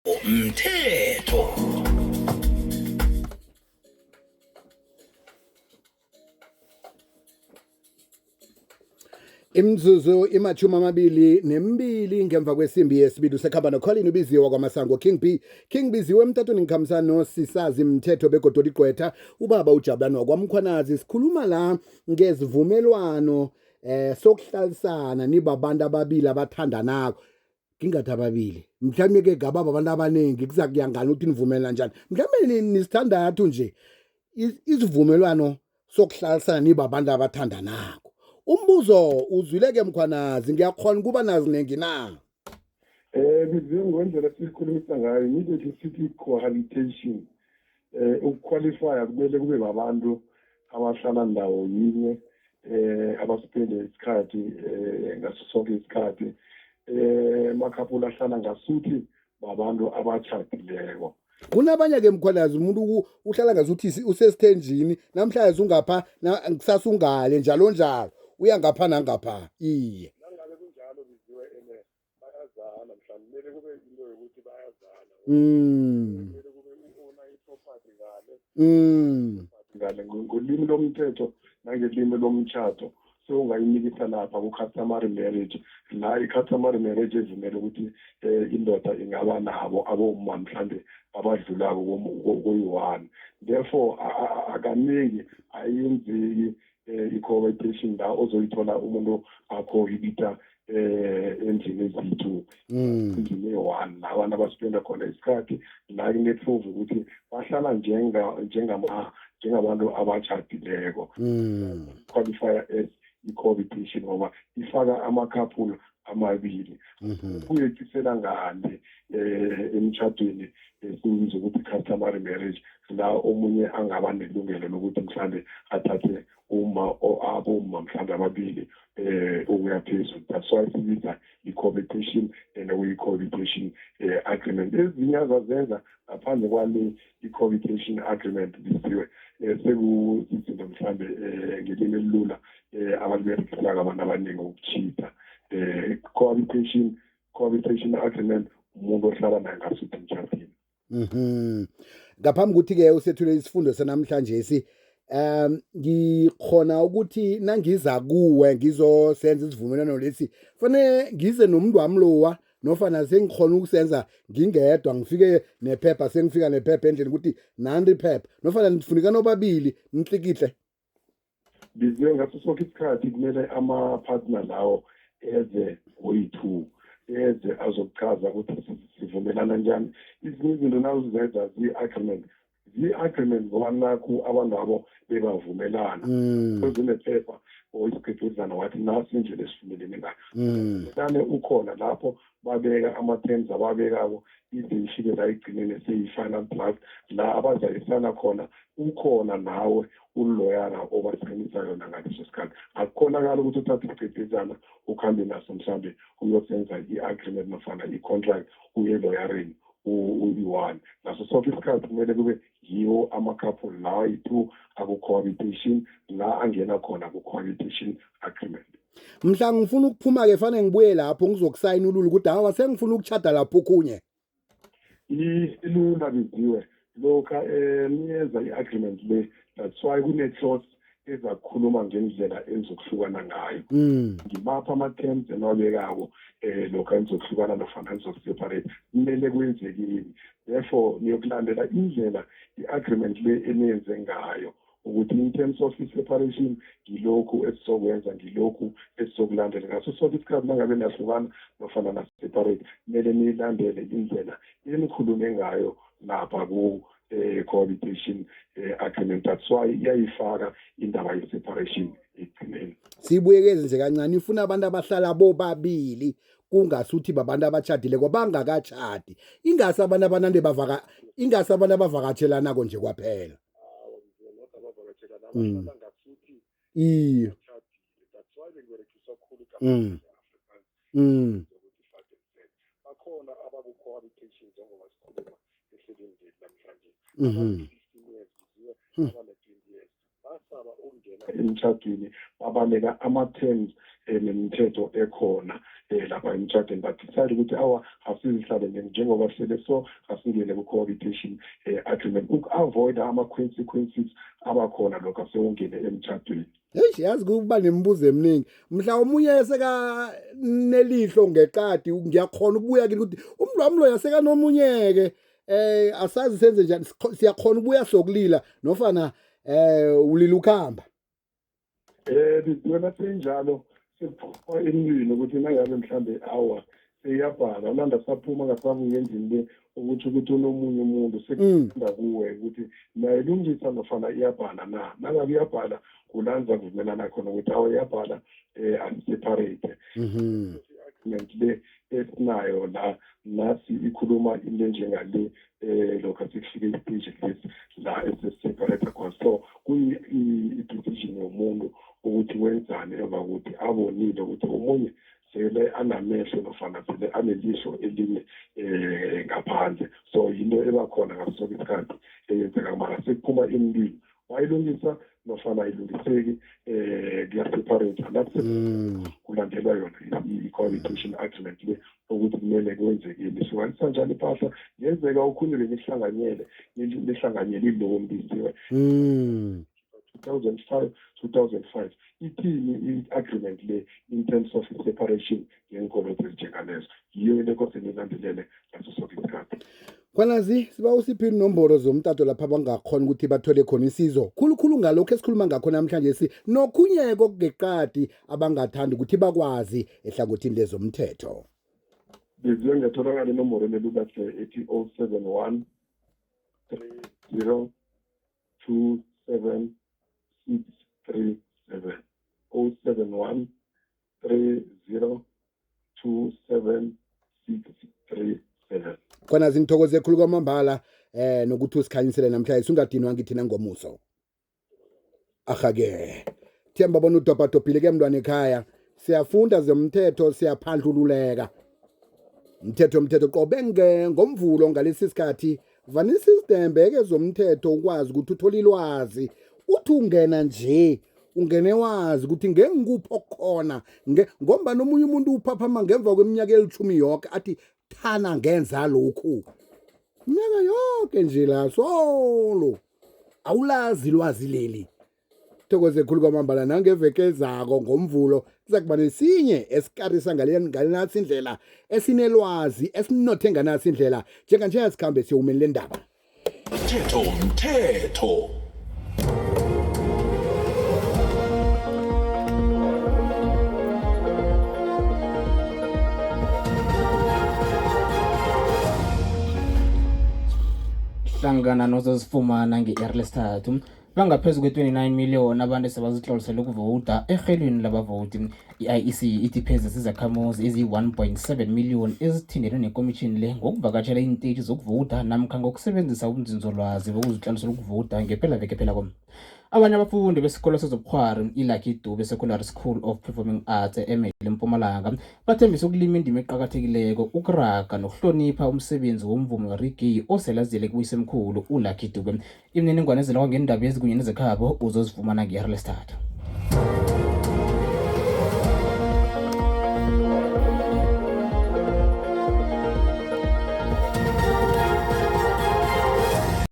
Umthetho. Imzuzu imachuma amabili nembili ngemva kwesimbi yesibili usekhamba noColin ubiziwe kwamasango King Biziwe emtatweni ngikhambisana nosisazi mthetho begodo ligqwetha ubaba uJabulani wakwamkhwanazi sikhuluma la ngezivumelwano sokuhlalisana nibabantu ababili abathandanako kingathi ababili mhlawumbe ke gaba abantu abaningi kuzakuyangana ukuthi nivumelana njani mhlawumbe nisithandathu nje izivumelwano sokuhlalisana nibabantu abathandanako. Umbuzo uzwileke mkhwanazi ngiyakhona kuba nazinengi na Biziwe ngendlela sikhulumisa ngayo immediately sithi cohabitation ukuqualifya kumele kube babantu abahlala ndawo yinye abaspende isikhathi ngaso sonke isikhathi makhapula ahlala ngasuthi babantu abachadileko. kunabanye ke mkhwanazi umuntu uhlala ngazuthi usesithenjini namhlanje ungapha kusasa ungale njalo njalo uya ngapha nangapha iye Nangabe kunjalo Biziwe bayazana mhlawumbe kumele kube into yokuthi bayazana. Kumele kube uona iproperty ngale ngolimi lomthetho nangelimi lomtshato ungayinikisa lapha ku-customary marriage la i-customary marriage evumela ukuthi indoda ingaba nabo aboma mhlawumbe abadlulako kuyi-one. Therefore akaningi ayenzeki i-cohabitation la ozoyithola umuntu acohibita endlini ezithu endlini eyi-one la abantu abaspenda khona isikhathi la kuneprove ukuthi bahlala njengabantu abachadileko qualifier as i-cohabitation ngoba ifaka amakhapula amabili kuyekisela ngane emtshadweni esibiza ukuthi customary marriage la omunye angaba nelungelo lokuthi mhlawumbe athathe aboma mhlawumbe ababili ukuya phezulu. That's why sibiza i-cohabitation and okuyi-cohabitation agreement. Ezinye azazenza ngaphandle kwale i-cohabitation agreement bisiwe sekuzizinto mhlawumbe ngelimi elilula abaliberekisela abantu abaningi ukuchitha. Cohabitation agreement umuntu ohlala naye ngasuthi emtshadweni. Ngaphambi ukuthi-ke usethule isifundo sanamhlanje ngikhona ukuthi nangiza kuwe ngizosenza isivumelwano lesi fanele ngize nomuntu wami lowa nofana sengikhona ukusenza ngingedwa ngifike nephepha sengifika nephepha endlini ukuthi nanti iphepha nofana nifunika nobabili nihlikihle. Biziwe ngaso sonke isikhathi kumele ama-partner lawo eze oyi-two eze azokuchaza ukuthi sivumelana njani. Izinye izinto nawuzenza zi-agreement ngoba nakhu abantu abo bebavumelana kwezinephepha or isigcebhezana wathi nasi indlela esivumelene ngayo. Kane ukhona lapho babeka ama-terms ababekako ize ishike la igcinene seyi-final draft la abazayisana khona ukhona nawe uloyara obasiqinisa yona ngaleso sikhathi. Akukhonakala ukuthi uthathe isigcebhezana ukuhambe naso mhlawumbe uyosenza i-agreement nofana i-contract uye eloyareni uyi-one. Naso sonke isikhathi kumele kube yiwo amakhapula lawa yi-two aku-cohabitation la angena khona ku-cohabitation agreement. Mhla ngifuna ukuphuma-ke fanele ngibuye lapho ngizokusayina ululu ukuthi hawa sengifuna ukuchada lapho okhunye. Ilula Biziwe lokha niyenza i-agreement le, that's why kune-clause ezakukhuluma ngendlela enizokuhlukana ngayo. Ngibapha ama-terms enwabekako lokho enizokuhlukana nofana enizokuseparate kumele kwenzekini. Therefore niyokulandela indlela i-agreement le eniyenze ngayo ukuthi in terms of i-separation ngilokhu esizokwenza ngilokhu esizokulandela ngaso sonke isikhathi nangabe nahlukana nofana naseparate kumele niyilandele indlela enikhulume ngayo lapha cohabitation agreement. That's why iyayifaka indaba ye-separation ekugcineni. Sibuyekeze nje kancane ifuna abantu abahlala bobabili kungasuthi babantu abachadile kwabangakachadi ingase abantu abanande ingase abantu abavakatshelanako nje kwaphela. Iye. That's why beberekisa khulu bakhona abaku-cohabitation njengoba sikhuluma ehlelweni lethu namhlanje. 15 years, 20 years emtshadweni babaleka ama-terms nemithetho ekhona lapha emtshadweni badecide ukuthi asizihlale njengoba sihlele so asingene ku-cohabitation agreement uku-avoida ama-consequences abakhona lokho asewungene emtshadweni. Yazi kuba nemibuzo eminingi mhla omunye sekanelihlo ngeqadi ngiyakhona ukubuya kini ukuthi umlwami lo yasekanomunye-ke asazi senze njani siyakhona ukubuya sokulila nofana ulila ukuhamba. Wena senjalo sephuma emlilo ukuthi nangabe mhlambe seyiyabhala ulanda saphuma ngasabuya endlini le ukuthi unomunye umuntu sekufunda kuwe ukuthi nayilungisa nofana iyabhala na nangabe iyabhala kulanza kuvumelana khona ukuthi iyabhala asiseparate. Le esinayo la nasi ikhuluma into enjengale lokho sikufike istage lesi la esesiseparate khona so kuyi-decision yomuntu ukuthi wenzani emva kokuthi abonile ukuthi omunye sele anamehlo nofana sele anelihlo elinye ngaphandle so yinto ebakhona ngaso sonke isikhathi eyenzeka mara sekuphuma emlilo wayilungisa nofana ayilungiseki kuyaseparate kulandelwa yona i-cohabitation agreement le ukuthi kumele kwenzekile sihlukanisa njani impahla yenzeka okhunye nihlanganyele ilowo mbisiwe 2005 ithini i-agreement le in terms of separation ngenkoloto ezinjengalezo yiyo into ekose nilandelele ngaso sonke isikhathi. Kwanazi siba usiphi inomboro zomtato lapha bangakhona ukuthi bathole khona isizo khulukhulu ngalokho esikhuluma ngakho namhlanje nokhunyeko kungeqadi abangathanda ukuthi bakwazi ehlangothini lezomthetho. Biziwe ngatholakala inomboro lelukahle ethi 071 30 27 637 071 30 27 637. Khona ngithokoze ekhulu kwamambala nokuthi usikhanyisele namhlanje singadinwa ngithina ngomuso. Ahake Themba bona udobhadobhile ke mntwana ekhaya siyafunda zomthetho siyaphandlululeka. Umthetho qobe ngomvulo ngalesi sikhathi vanisi sidembe ke zomthetho ukwazi ukuthi uthola ilwazi uthi ungena nje ungene wazi ukuthi ngengikupho khona ngomba nomunye umuntu uphaphama ngemva kweminyaka elithumi yonke athi thana ngenza lokhu iminyaka yonke nje la solo awulazi ilwazi leli. Thokoze khulu kwamambala nangeveke zako ngomvulo kuzakuba nesinye esikarisa ngalenatsi indlela esinelwazi esinothe nganatsi indlela njenganje asikhambe siyowumela indaba. Mthetho hlangana nozozifumana nge-iri lesithathu bangaphezu kwe-29 million abantu esebazihlolisele ukuvota ehelweni labavoti. I-IEC ithi pheze sizakhamuzi eziyi-1.7 million ezithindelwe nekomishini le ngokuvakatshela iinteji zokuvota namkha ngokusebenzisa ubunzinzolwazi bokuzihlolisela ukuvota ngepelaveke phelako. Abanye abafundi besikolo sezobukhwari iLucky Dube Secondary School of Performing Arts eMede eMpumalanga bathembisa ukulima indima eqakathekileko ukuraga nokuhlonipha umsebenzi womvumi wereggae oselazile kuyisemkhulu uLucky Dube. Imininingwane ezela kwangendaba ezikunye nezekhabo uzozifumana nge-iri lesithathu.